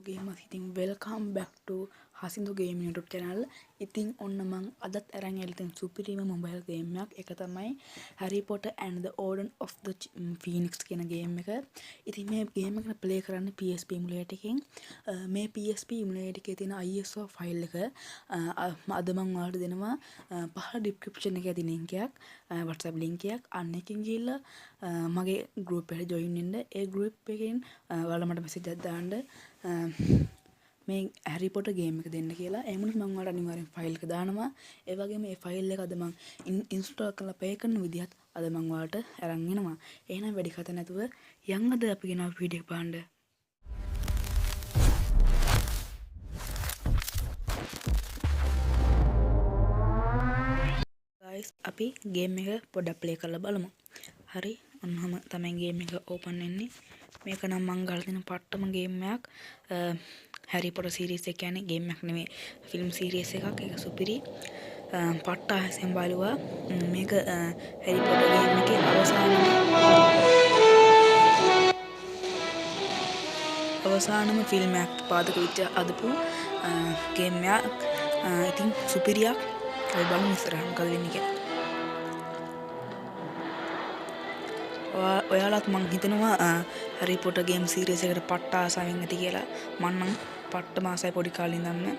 gamers, ඉතින් welcome back to Hasindu Gaming YouTube channel. ඉතින් ඔන්න මං අදත් අරන් ඇවිල්ලා තියෙන සුපිරිම මොබයිල් ගේම් එකක්. ඒක තමයි Harry Potter and the Order of the Phoenix කියන ගේම් එක. ඉතින් මේ ගේම් එක ප්ලේ කරන්න PSP emulator එකකින්. මේ PSP emulator එකේ තියෙන ISO ෆයිල් එක අද මං ඔයාලට දෙනවා පහළ description එකේ තියෙන link එකක්, WhatsApp link එකක්. අන්න එකකින් ගිහිල්ලා මගේ group එකට join වෙන්න. ඒ group එකෙන් ඔයාලා මට message එකක් දාන්න. මේ Harry Potter game එක දෙන්න කියලා. එහෙම වුණොත් මම ඔයාලට අනිවාර්යෙන් ෆයිල් එක දානවා. ඒ වගේම මේ ෆයිල් එක අද මම ඉන්ස්ටෝල් කරලා ප්ලේ කරන විදිහත් අද මම ඔයාලට අරන් එනවා. එහෙනම් වැඩි කතා නැතුව යන් අද අපි ගෙනාව වීඩියෝ එක බලන්න. guys අපි game එක පොඩ්ඩක් ප්ලේ කරලා බලමු. හරි ඔන්නම තමයි game එක open වෙන්නේ. මේක නම් මං ගාලා තියෙන පට්ටම game එකක්. Harry Potter series එක කියන්නේ game එකක් නෙමෙයි, film series එකක්. ඒක සුපිරි. පට්ට ආසෙන් බලුවා. මේක Harry Potter game එකේ අවසානම film එකක් පාදක විච්ච අදපු game එකක්. ඉතින් සුපිරියක්. අපි බලමු ඉස්සරහට මොකද වෙන්නේ කියලා. ඔයාලත් මං හිතනවා Harry Potter game series එකට පට්ට ආසාවෙන් ඇති කියලා. මම නම් පට්ටම ආසයි පොඩි කාලේ ඉඳන්ම.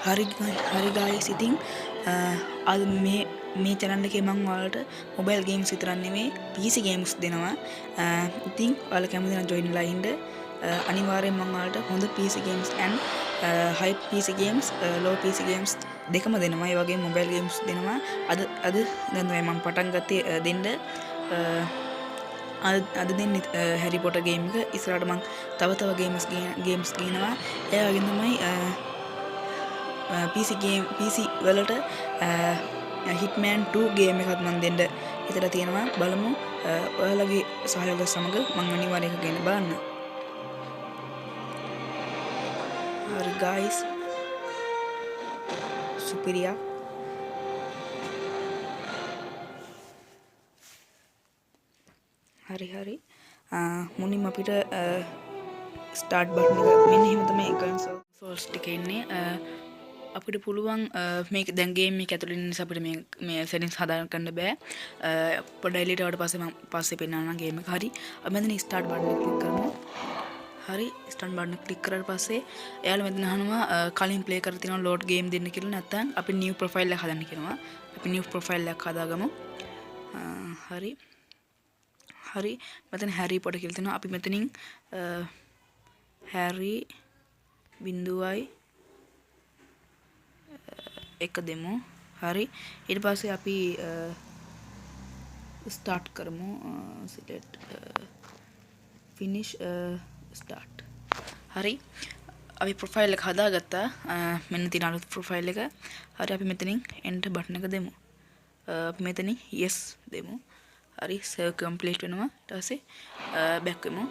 හරි guys ඉතින් අද මේ channel එකේ මම ඔයාලට mobile games විතරක් නෙමෙයි PC games දෙනවා. ඉතින් ඔයාලා කැමති නම් join වෙලා ඉන්න. අනිවාර්යෙන් මම ඔයාලට හොඳ PC games and high PC games, low PC games දෙකම දෙනවා. ඒ වගේම mobile games දෙනවා. අද දැන් තමයි මම පටන් ගත්තේ දෙන්න. අද දෙන්නේ Harry Potter game එක. ඉස්සරහට මම තව games ගේනවා. ඒ වගේම තමයි PC වලට Hitman 2 game එකක් මම දෙන්න හිතලා තියෙනවා. බලමු. ඔයාලගේ සහයෝගය සමග මම අනිවාර්යයෙන් ගේන්න බලන්න. හරි guys superior hari මුලින්ම අපිට start button එක මෙන්න එහෙම තමයි consoles එකේ ඉන්නේ. අපිට පුළුවන් මේක දැන් game එක ඇතුළේ ඉන්න නිසා අපිට මේ settings හදා ගන්න බෑ. පොඩ්ඩක් එළියට ආවට පස්සේ මම පස්සේ පෙන්නන්නම් game එක. හරි අපි මෙතන start button එක click කරමු. හරි start button එක click කරලා පස්සේ එයාලා මෙතන අහනවා කලින් play කරලා තියෙනවා load game දෙන්න කියලා. නැත්නම් අපි new profile එකක් හදන්න කියනවා. අපි new profile එකක් හදාගමු. හරි මෙතන Harry Potter කියලා තියෙනවා. අපි මෙතනින් Harry බිඳුවයි එක දෙමු. හරි ඊට පස්සේ අපි start කරමු. select finish start. හරි අපි profile එක හදාගත්තා. මෙන්න තියෙන අලුත් profile එක. හරි අපි මෙතනින් enter button එක දෙමු. අපි මෙතනින් yes දෙමු. හරි save complete වෙනවා. ඊට පස්සේ back වෙමු.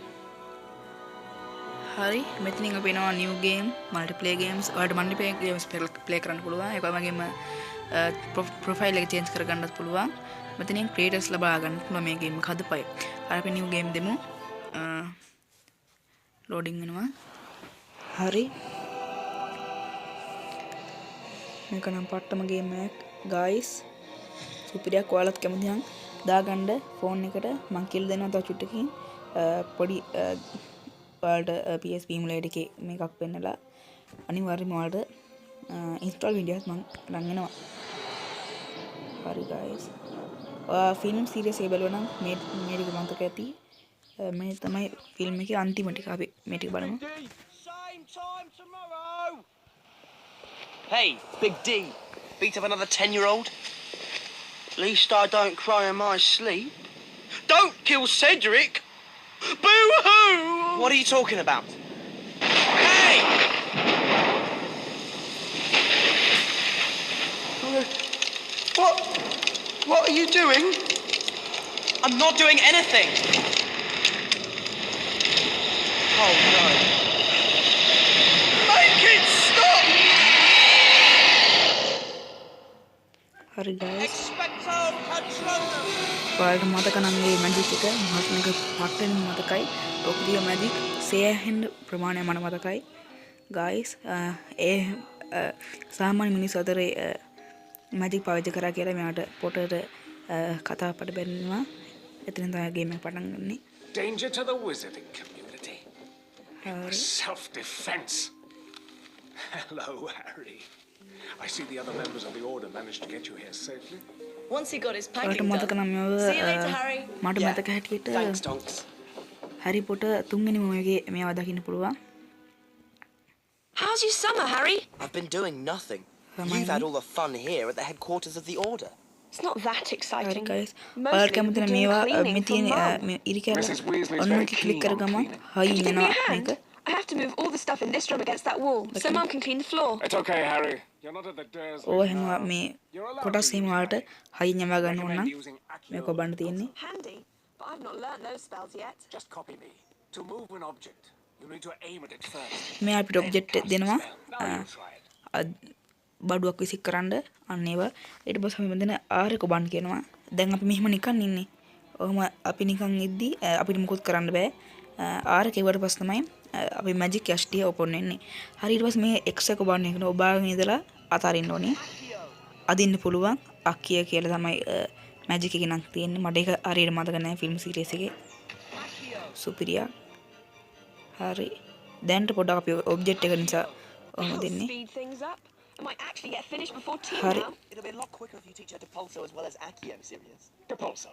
හරි මෙතනින් අපි එනවා new game, multiplayer games. ඔයාලට multiplayer games play කරන්න පුළුවන්. ඒ වගේම profile එක change කරගන්නත් පුළුවන්. මෙතනින් creators ලබා ගන්න පුළුවන් මේ game එක හදපයි. හරි අපි new game දෙමු. loading වෙනවා. හරි මේක නම් පට්ටම game එකක් guys. සුපිරියක්. ඔයාලත් කැමති නම් දාගන්න phone එකට. මම කියලා දෙනවා තව චුට්ටකින් පොඩි ඔයාලට PSP emulator එකේ මේකක් පෙන්නලා අනිවාර්යයෙන්ම ඔයාලට install videos මම අරන් එනවා. හරි guys film series එක බලුවා නම් මේ ටික මතක ඇති. මේ තමයි film එකේ අන්තිම ටික. අපි මේ ටික බලමු. Same time tomorrow. Hey, Big D. Beat up another 10-year-old? At least I don't cry in my sleep. Don't kill Cedric! Boo-hoo! What are you talking about? Hey! What are you doing? I'm not doing anything. Oh no. Make it stop! හරි guys. Expecto Patronum. ඔයාලට මතක නම් මේ magic එක මහත්මක පට්ටෙන් මතකයි. ඔක තිය magic සෑහෙන ප්‍රමාණයක් මට මතකයි. guys ඒ සාමාන්‍ය මිනිස්සු අතරේ මැජික් පාවිච්චි කරා කියලා මෙයාට පොටට කතා අපට බැරිනවා. එතනින් තමයි ගේම් එක පටන් ගන්නේ. Danger to the wizarding community. It was self-defense. Hello, Harry. I see the other members of the order managed to get you here safely. Once he got his ඔයාලට packing මතක done. නම් See you later, Harry. මට මතක හැටියට Thanks, Tonks. හැරි පොට තුන්වෙනි මොහොතේ මේවා දකින්න පුළුවන්. How's your summer, Harry? I've been doing nothing. Hermione? You've had all the fun here at the headquarters of the order. It's not that හරි exciting. guys ඔයාලට Mostly we've කැමති been නම් doing මේවා cleaning මේ for තියෙන Mum. මේ ඉරි කැල්ල Mrs. Weasley's ඔන්න very එක keen ක්ලික් on කරගම cleaning. Hi Could you give me යනවා a hand? මේක. I have to move all the stuff in this room against that wall, so Okay. Mum can clean the floor. It's okay, Harry. You're not at the Dursley ඕ හැම now. මේ You're allowed කොටස් to එහෙම use වලට magic. හයි යවා ගන්න ඕන නම් Recommend using Accio මේක ඔබන්න තියෙන්නේ. Handy, but I've not learnt those spells yet. Just copy me. To move an object, you need to aim at it first. මේ අපිට ඔබ්ජෙක්ට් Cast the දෙනවා spell. Now you try it. බඩුවක් විසික් කරන්න අන්න ඒවා ඊට පස්සේ අපි මෙතන R එක ඔබන්න කියනවා. දැන් අපි මෙහෙම නිකන් ඉන්නේ. ඔහම අපි නිකන් ඉද්දි අපිට මොකුත් කරන්න බෑ. R එක ඉවරට පස්සේ තමයි අපි මැජික් ඇස්ටිය ඕපන් වෙන්නේ. හරි ඊට පස්සේ මේ X එක ඔබන්න කියන ඔබාගෙන ඉඳලා අතාරින්න ඕනේ. අදින්න පුළුවන් අක්කිය කියලා තමයි මැජික් එකේ නම් තියෙන්නේ. මට ඒක හරියට මතක නැහැ ෆිල්ම් සීරීස් එකේ. සුපිරියා. හරි. දැන්ට පොඩ්ඩක් අපි ඔබ්ජෙක්ට් එක නිසා ඔහම That'll දෙන්නේ. speed things up. I might actually get finished before tea Harry. now. It'll be a lot quicker if you teach her Depulso as well as Accio, Sirius. Depulso.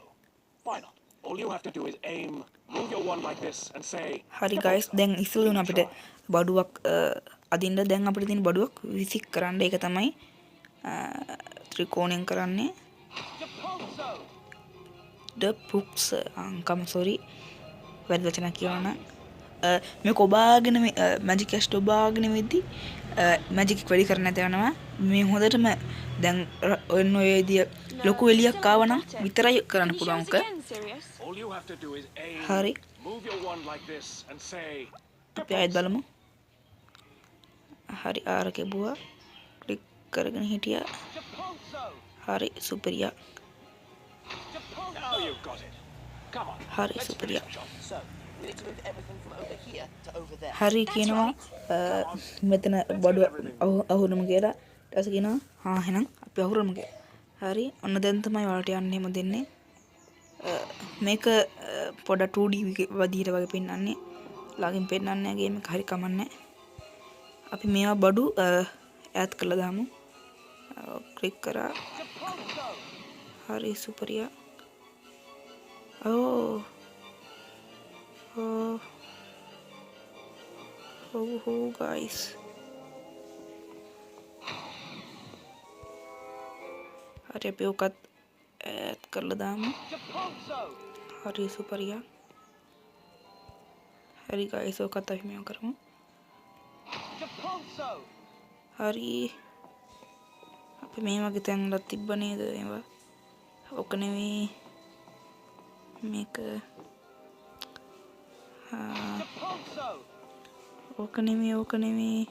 Why not? All you have to do is aim, move your wand like this, and say. හරි guys දැන් ඉස්සෙල්ලා දුන්න අපිට බඩුවක් අදින්න දැන් අපිට තියෙන බඩුවක් විසික් කරන්න ඒක තමයි ත්‍රිකෝණයෙන් කරන්නේ the books අංකම sorry වැරදි වචනයක් කියවන මේක ඔබාගෙන මැජික් ඇස්ට් ඔබාගෙන වෙද්දි මැජික් වැඩි කරන්න නැත යනවා මේ හොඳටම දැන් ඔන්න ඔය විදිය ලොකු එලියක් ආවනම් විතරයි කරන්න Can you show පුළුවන් us ක again, Sirius? All you have to do is aim, Harry. move your wand like this, and say. අපි ආයෙත් බලමු හරි R එක බුවා ක්ලික් කරගෙන හිටියා හරි සුපිරියා Now you've got it. Come on. හරි Let's සුපිරියා finish the job. So, we need to move everything from over here to over there. හරි කියනවා මෙතන බඩුව අහුරම කියලා ඊට පස්සේ කියනවා හා එහෙනම් අපි අහුරමු කියලා. හරි ඔන්න දැන් තමයි ඔයාලට යන්න එහෙම දෙන්නේ. මේක පොඩ 2D වදියට වගේ පෙන්වන්නේ. ළඟින් පෙන්වන්නේ ගේම් එක හරි කමන්නේ. අපි මේවා බඩු ඈඩ් කරලා දාමු. ක්ලික් කරා. හරි සුපරියා. Oh guys. හරි අපි ඔකත් ඈඩ් කරලා දාමු. හරි සුපරියා. හරි guys ඔකත් අපි මේව කරමු. හරි අපි මේ වගේ තැන්වල තිබ්බ නේද ඒවා. ඔක නෙවෙයි මේක ඕක නෙමෙයි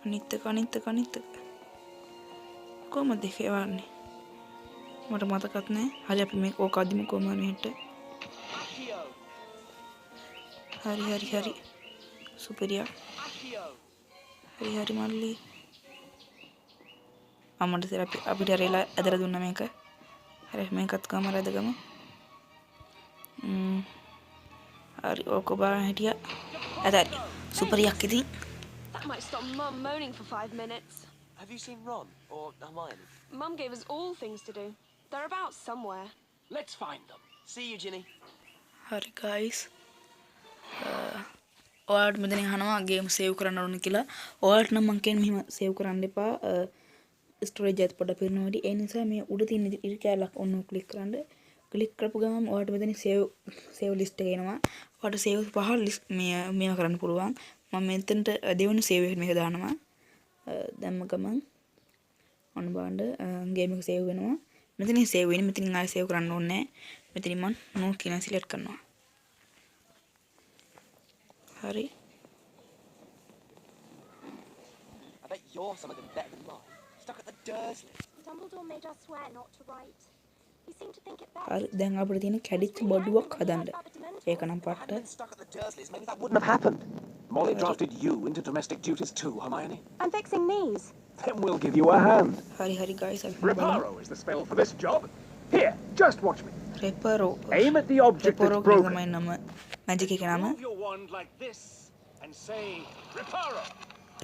අනිත් එක කොහමද ඒවන්නේ මට මතකත් නෑ හරි අපි මේක ඕක අදිමු කොහමද මෙහෙට හරි සුපිරියා හරි මල්ලි අම්මට ඉතින් අපිට රෙලා ඇදලා දුන්නා මේක හරි මේකත් ගම රැදගමු හරි ඕක බාන හිටියා ඇදරි සුපරියක් ඉතින් That might stop Mum moaning for 5 minutes. Have you seen Ron or Hermione? Mum gave us all things to do. They're about somewhere. Let's find them. See you, Ginny. හරි guys ඔයාලට මෙතන අහනවා ගේම් සේව් කරන්න ඕන කියලා ඔයාලට නම් මං කියන්නේ මෙහෙම සේව් කරන්න එපා ස්ටෝරේජ් එකත් පොඩ්ඩක් පිරෙනවා වැඩි ඒ නිසා මේ උඩ තියෙන ඉරි කැලක් ඔන්න ක්ලික් කරන්න ක්ලික් කරපු ගමන් ඔයාලට මෙතන සේව් ලිස්ට් එක එනවා ඔයාලට සේව් පහ මේවා කරන්න පුළුවන් මම මෙතනට දෙවෙනි සේව් එක මේක දානවා දැම්ම ගමන් ඔන්න බලන්න ගේම් එක සේව් වෙනවා මෙතනින් සේව් වෙන්නේ මෙතනින් ආයෙ සේව් කරන්න ඕනේ නැහැ මෙතනින් මම නෝ කියන සිලෙක්ට් කරනවා හරි You're some of them better than mine. Stuck at the Dursleys. Dumbledore made us swear not to write. He seemed to think it best. හරි දැන් අපිට තියෙන කැඩිච්ච බඩුවක් හදන්න. ඒක නම් If I hadn't පට්ට. been stuck at the Dursleys, maybe that wouldn't have happened. Molly drafted you into domestic duties too, Hermione. I'm fixing these. Then we'll give you a hand. හරි guys අපි බලමු. Reparo is the spell for this job. Here, just watch me. රෙපරෝ. Aim at the object රෙපරෝ that's කියලා broken. තමයි නම. Magic එකේ නම. Move your wand like this and say, Reparo.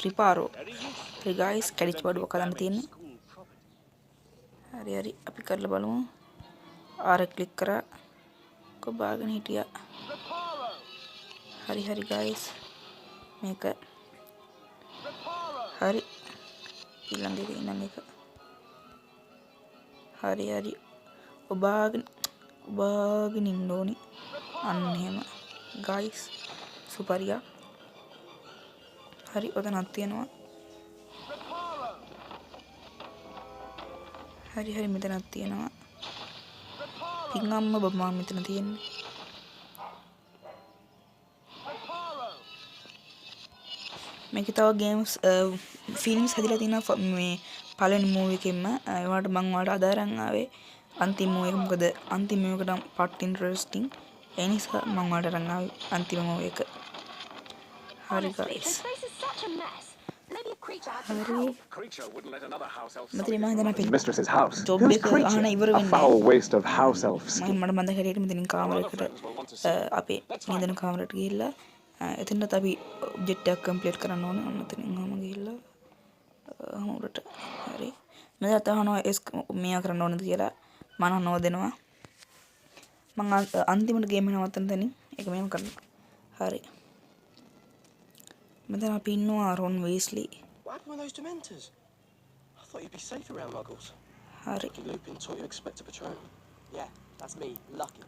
රිපාරෝ. Very useful. හරි guys කැඩිච්ච බඩුවක් හදන්න තියෙන්නේ. School property. හරි අපි කරලා බලමු. ආර ක්ලික් කරා. කොබාගෙන හිටියා. Reparo. හරි guys. මේක Reparo. හරි ඊළඟ එක හරි ඔබාගෙන ඉන්න ඕනි අන්න එහෙම guys සුපරියා හරි ඔතනක් තියෙනවා හරි මෙතනක් තියෙනවා පිංගම්ම බබා මෙතන තියෙන්නේ මේක තව ගේම්ස් ෆිල්ම්ස් හදලා තියෙනවා මේ පළවෙනි මූවි එකෙන්ම ඒවට මම ඔයාලට අදාරන් ආවේ අන්තිම මූවි එක මොකද අන්තිම මූවි එකට පට් ඉන්ටරෙස්ටිං ඒ නිසා මම ඔයාලට අරන් ආවේ අන්තිම මූවි එක හරි guys This place is such a mess. Maybe a creature had some හරි help. Creature wouldn't let another house elf මතේ මම දැන් අපේ mistress's house. ජොබ් Whose එක creature? අහන ඉවර A වෙන්නේ foul waste of house elf skin. මම මට මන්ද හැටියට මෙතනින් කාමරයකට අපේ නිදන කාමරයට ගිහිල්ලා එතනත් අපි ඔබ්ජෙක්ට් එකක් කම්ප්ලීට් කරන්න ඕනේ ඔන්න එතනින් ඔහම ගිහිල්ලා හමුරට හරි මම අහනවා මෙයා කරන්න ඕනද කියලා මම නෝදෙනවා මම අන්තිමට ගේම් එක නවත්තන තැනින් ඒක මෙහෙම කරනවා හරි මෙතන අපි ඉන්නවා රොන් Weasley What happened with those Dementors? I thought you'd be safe around Muggles. හරි Lucky Lupin taught you expect to betray him. Yeah, that's me. Lucky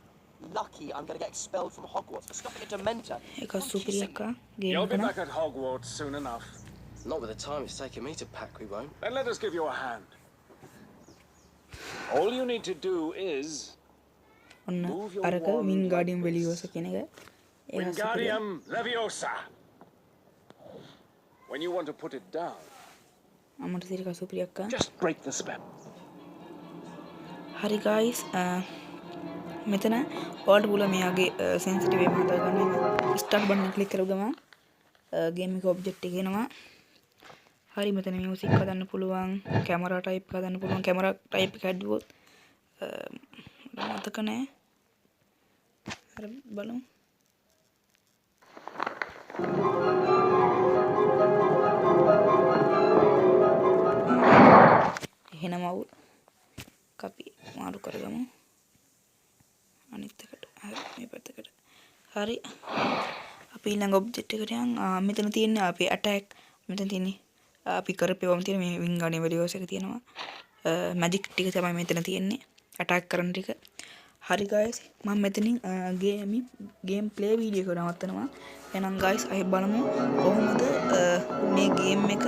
I'm going to get expelled from Hogwarts for stopping a Dementor. ඒක සුපිරියක්කා game You'll එක be නම් back at Hogwarts soon enough. Not with the time it's taken me to pack, we won't. Then let us give you a hand. All you need to do is ඔන්න move your අරක wand වින්ගාඩියම් like වෙලියෝස කියන එක ඒක සුපිරිය Wingardium Leviosa. When you want to put it down, අමට සිරික සුපිරියක්කා just break the spell. හරි guys මෙතන ඔයාලට පුළුවන් මෙයාගේ සෙන්සිටිව් එක හදාගන්න ස්ටාර්ට් බටන් එක ක්ලික් කරපු ගමන් ගේම් එක ඔබ්ජෙක්ට් එක එනවා හරි මෙතන මියුසික් හදන්න පුළුවන් කැමරා ටයිප් හදන්න පුළුවන් කැමරා ටයිප් එක හැදුවොත් මතක නැහැ හරි බලමු එහෙනම් අවුල් අපි මාරු කරගමු අනිත් එකට හරි මේ පැත්තකට හරි අපි ඊළඟ ඔබ්ජෙක්ට් එකට යන් මෙතන තියෙන්නේ අපේ ඇටැක් මෙතන තියෙන්නේ අපි කරපේවම තියෙන මේ වින්ගාඩියම් වෙලියෝස් එක තියෙනවා මැජික් ටික තමයි මෙතන තියෙන්නේ ඇටැක් කරන ටික හරි guys මම මෙතනින් ගේම් ප්ලේ වීඩියෝ එක නවත්තනවා එහෙනම් guys අපි බලමු කොහොමද මේ ගේම් එක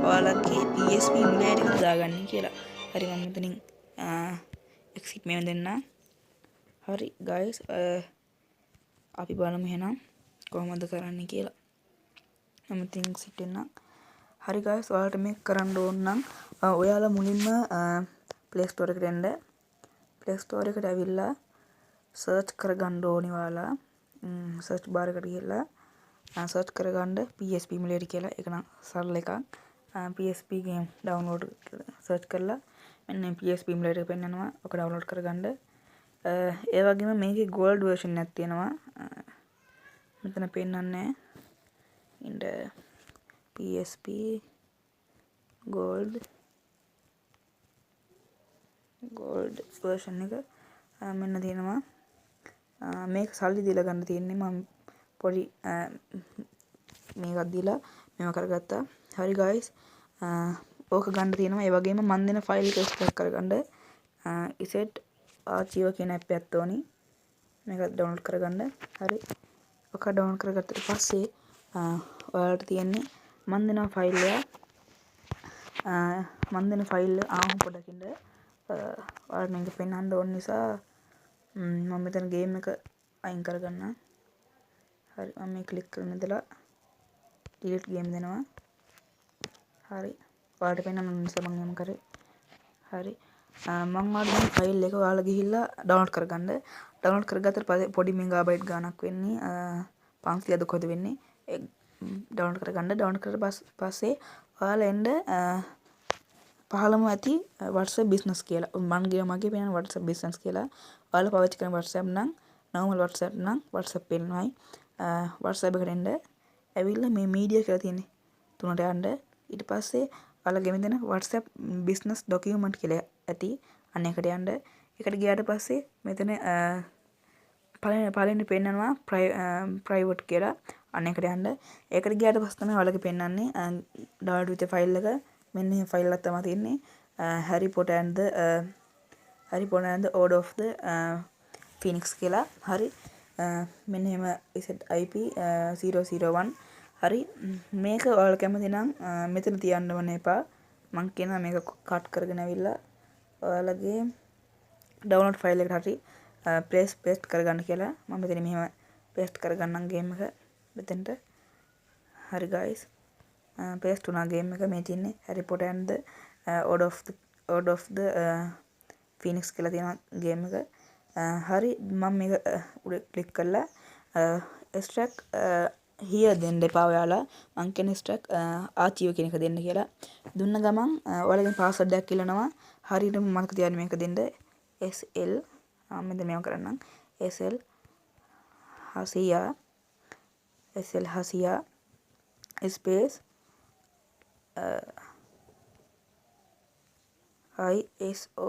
ඔයාලගේ PSP ඉමුලේටර් එකට දාගන්නේ කියලා හරි මම මෙතනින් exit මෙහෙම දෙන්න හරි guys අපි බලමු එහෙනම් කොහොමද කරන්නේ කියලා මම මෙතනින් exit වෙන්න හරි guys ඔයාලට මේක කරන්න ඕන නම් ඔයාලා මුලින්ම Play Store එකට එන්න Play Store එකට ඇවිල්ලා search කරගන්න ඕනේ ඔයාලා search bar එකට ගිහලා search කරගන්න PSP emulator කියලා ඒක නම් සරල එකක් PSP game download search කරලා මෙන්න PSP emulator එක පෙන්නනවා ඔක download කරගන්න ඒ වගේම මේකේ gold version එකක් තියෙනවා මෙතන පෙන්නන්නේ ඉන්න PSP gold version එක මෙන්න තියෙනවා මේක සල්ලි දීලා ගන්න තියෙන්නේ මම පොඩි මේකක් දීලා මේව කරගත්තා හරි guys ඕක ගන්න තියෙනවා ඒ වගේම මන් දෙන ෆයිල් එක එක්ස්ට්‍රැක්ට් කරගන්න ඉසෙට් ආචීව කියන ඇප් එකත් ඕනි මේක ඩවුන්ලෝඩ් කරගන්න හරි ඔක ඩවුන්ලෝඩ් කරගත්තට පස්සේ ඔයාලට තියෙන්නේ මන් දෙන ෆයිල් එක මන් දෙන ෆයිල් පොඩකින්ද ඔයාලට මේක පෙන්වන්න ඕන නිසා මම මෙතන ගේම් එක අයින් කරගන්න හරි මම මේ ක්ලික් කරන ඉඳලා delete game දෙනවා හරි ඔයාලට පෙන්වන්න නිසා මම එහෙම කරේ. හරි. මම ඔයාලට මේ ෆයිල් එක ඔයාලා ගිහිල්ලා ඩවුන්ලෝඩ් කරගන්න. ඩවුන්ලෝඩ් කරගත්තට පස්සේ පොඩි මෙගාබයිට් ගාණක් වෙන්නේ 500ද කොහෙද වෙන්නේ. ඒ ඩවුන්ලෝඩ් කරගන්න. ඩවුන්ලෝඩ් කරලා පස්සේ ඔයාලා එන්න පහළම ඇති WhatsApp business කියලා. මගේ පේන WhatsApp business කියලා. ඔයාලා පාවිච්චි කරන WhatsApp නම් normal WhatsApp නම් WhatsApp පෙන්නනවායි. WhatsApp එකට එන්න. ඇවිල්ලා මේ media කියලා තියෙන්නේ. තුනට යන්න. ඊට පස්සේ ඔයාලා ගෙමින් දෙන WhatsApp business document කියලා ඇති. අන්න එකට යන්න. එකට ගියාට පස්සේ මෙතන පළවෙනි පෙන්නනවා private කියලා. අන්න එකට යන්න. ඒකට ගියාට පස්සේ තමයි ඔයාලගේ පෙන්නන්නේ download වෙච්ච ෆයිල් එක. මෙන්න මේ ෆයිල් එක තමයි තියෙන්නේ. Harry Potter and the Order of the Phoenix කියලා. හරි. මෙන්න එහෙම IP 001. හරි. මේක ඔයාලා කැමති නම් මෙතන තියන්න ඕනේ එපා. මම කියනවා මේක කට් කරගෙන ඇවිල්ලා ඔයාලගේ ඩවුන්ලෝඩ් ෆයිල් එකට හරි paste කරගන්න කියලා. මම මෙතන මෙහෙම paste කරගන්නම් ගේම් එක මෙතෙන්ට. හරි guys. paste වුණා ගේම් එක. මේ තියෙන්නේ Harry Potter and the Order of the Phoenix කියලා තියෙන ගේම් එක. හරි. මම මේක උඩ ක්ලික් කරලා extract here දෙන්න එපා ඔයාලා. මං කියන extract archive කියන එක දෙන්න කියලා. දුන්න ගමන් ඔයාලගෙන් password එකක් ඉල්ලනවා. හරියටම මතක තියාගන්න මේක දෙන්න. SL මෙන්න මේව කරන්නම්. SL Hasia space ISO.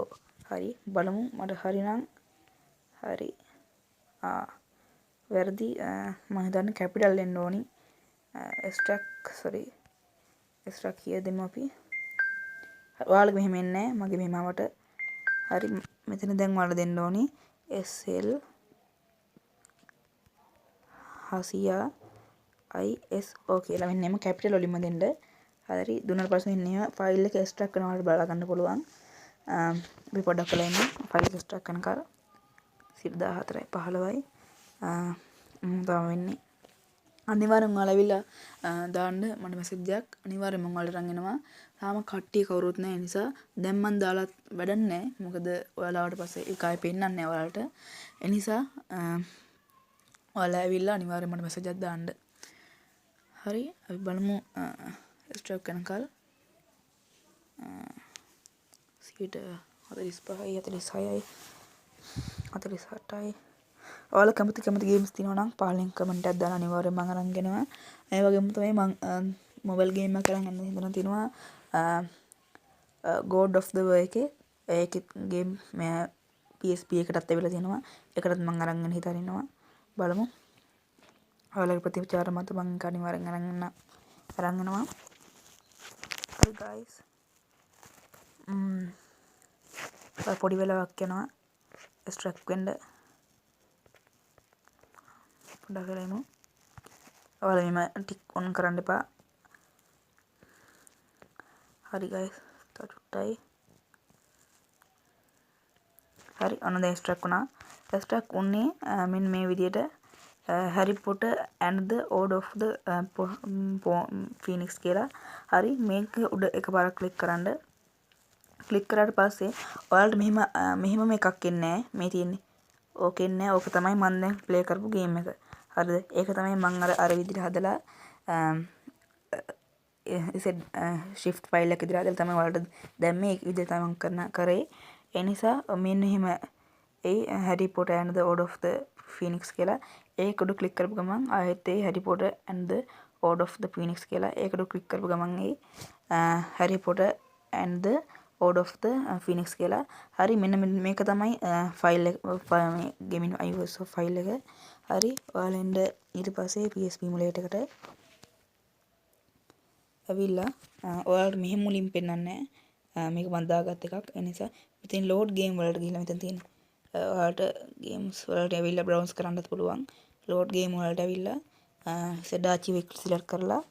හරි. බලමු මට හරි නම් හරි. වැරදි මම හිතන්නේ කැපිටල් එන්න ඕනි. extract here දෙමු අපි. ඔයාලගේ මෙහෙම එන්නේ නැහැ. මගේ මෙහෙම ආවට. හරි. මෙතන දැන් ඔයාලා දෙන්න ඕනි SL Hasia ISO කියලා. මෙන්න එම කැපිටල් වලින්ම දෙන්න. හරි. දුන්නාට පස්සේ මෙන්න එහෙම ෆයිල් එක extract කරනවා වලට බලා ගන්න පුළුවන්. අපි පොඩ්ඩක් කළා ඉන්න ෆයිල් එක extract කරනකල් 14:15යි. තමයි වෙන්නේ. අනිවාර්යෙන් ඔයාලා ඇවිල්ලා දාන්න මට මැසේජ් එකක්. අනිවාර්යෙන් මම ඔයාලට අරන් එනවා. තාම කට්ටිය කවුරුත් නැහැ නිසා දැන් මම දාලා වැඩක් නැහැ. මොකද ඔයාලා ආවට පස්සේ ඒක ආයෙ පෙන්නන්නේ නැහැ ඔයාලට. ඒ නිසා ඔයාලා ඇවිල්ලා අනිවාර්යෙන් මට මැසේජ් එකක් දාන්න. හරි. අපි බලමු extract කරනකල් 45යි 46යි 48යි. ඔයාලා කැමති ගේම්ස් තියෙනවා නම් පහලින් කමෙන්ට් එකක් දාන්න. අනිවාර්යෙන් මම අරන් ගෙනවා. ඒ වගේම තමයි මම මොබයිල් ගේම් එකක් කරන් යන්න හිතන තියෙනවා. God of the War එකේ ඒකේ ගේම් PSP එකටත් ඇවිල්ලා තියෙනවා. ඒකටත් මම අරන් යන්න හිතනවා. බලමු. ඔයාලගේ ප්‍රතිචාර මත මම අනිවාර්යෙන් අරන් යනවා. හරි guys. පොඩි වෙලාවක් යනවා extract වෙන්න. පොඩ්ඩක් කරේමු. ඔයාලා මෙහෙම ටික් ඔන් කරන්න එපා. හරි guys. තාටුටයි. හරි. අන්න දැන් extract වුණා. extract උන්නේ මෙන්න මේ විදියට Harry Potter and the Order of the Phoenix කියලා. හරි. මේක උඩ එකපාරක් ක්ලික් කරන්න. ක්ලික් කරාට පස්සේ ඔයාලට මෙහෙම එකක් එන්නේ නැහැ. මේ තියෙන්නේ. ඕක එන්නේ නැහැ. ඕක තමයි මම දැන් ප්ලේ කරපු ගේම් එක. හරිද? ඒක තමයි මම අර විදිහට හදලා shift file එක විදිහට හදලා තමයි ඔයාලට දැන් මේ විදිහට තමයි මම කරේ. ඒ නිසා මෙන්න එහෙම Harry Potter and the Order of the Phoenix කියලා ඒක උඩ ක්ලික් කරපු ගමන් ආයෙත් Harry Potter and the Order of the Phoenix කියලා ඒක උඩ ක්ලික් කරපු ගමන් Harry Potter and the Order of the Phoenix කියලා. හරි. මෙන්න මේක තමයි ෆයිල් එක මේ ගේමින් iOS ෆයිල් එක. හරි. ඔයාලා එන්න ඊට පස්සේ PSP emulator එකට ඇවිල්ලා ඔයාලට මෙහෙම මුලින් පෙන්නන්නේ නැහැ. මේක මම දාගත් එකක්. ඒ නිසා මෙතන load game වලට ගිහිල්ලා මෙතන තියෙන ඔයාලට games වලට ඇවිල්ලා browse කරන්නත් පුළුවන්. load game වලට ඇවිල්ලා set archive එක select කරලා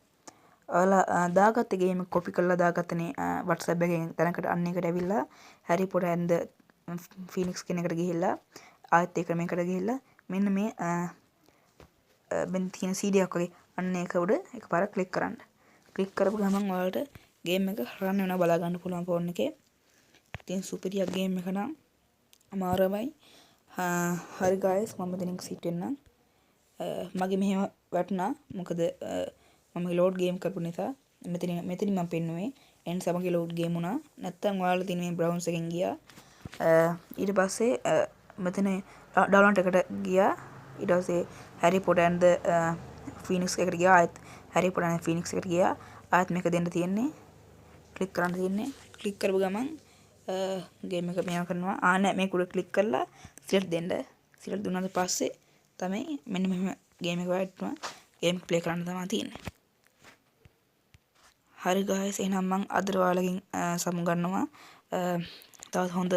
ඔයාලා දාගත්ත ගේම් එක කොපි කරලා දාගත්තනේ WhatsApp එකෙන් තැනකට අන්න එකට ඇවිල්ලා Harry Potter and the Phoenix කියන එකට ගිහිල්ලා ආයෙත් ඒක මේකට ගිහිල්ලා මෙන්න මේ මෙන්න තියෙන CD එකක් වගේ අන්න ඒක උඩ එකපාරක් ක්ලික් කරන්න. ක්ලික් කරපු ගමන් ඔයාලට ගේම් එක රන් වෙනවා බලා ගන්න පුළුවන් ෆෝන් එකේ. ඉතින් සුපිරියක් ගේම් එක නම් අමාරුමයි. හරි guys මම මෙතනින් සිට වෙන්නම්. මගේ මෙහෙම වැටුණා. මොකද මම ලෝඩ් ගේම් කරපු නිසා මෙතනින් මම පෙන්නුවේ එන්ඩ් සමග ලෝඩ් ගේම් වුණා. නැත්තම් ඔයාලා තියෙන මේ බ්‍රවුන්ස් එකෙන් ගියා. ඊට පස්සේ මෙතන ඩවුන්ලෝඩ් එකට ගියා. ඊට පස්සේ හැරි පොටර් ඇන්ඩ් ෆීනික්ස් එකට ගියා. ආයෙත් හැරි පොටර් ඇන්ඩ් ෆීනික්ස් එකට ගියා. ආයෙත් මේක දෙන්න තියෙන්නේ. ක්ලික් කරන්න තියෙන්නේ. ක්ලික් කරපු ගමන් ගේම් එක මේව කරනවා. නෑ මේක උඩ ක්ලික් කරලා සිලෙක්ට් දෙන්න. සිලෙක්ට් දුන්නාට පස්සේ තමයි මෙන්න මෙහෙම ගේම් එක වටනවා. ගේම් එක ප්ලේ කරන්න තමයි තියෙන්නේ. හරි guys එහෙනම් මම අද ඔයාලගෙන් සමු ගන්නවා. තවත් හොඳ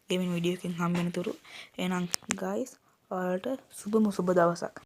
ගේමින් වීඩියෝ එකකින් හම්බ වෙන තුරු. එහෙනම් guys ඔයාලට සුබ දවසක්.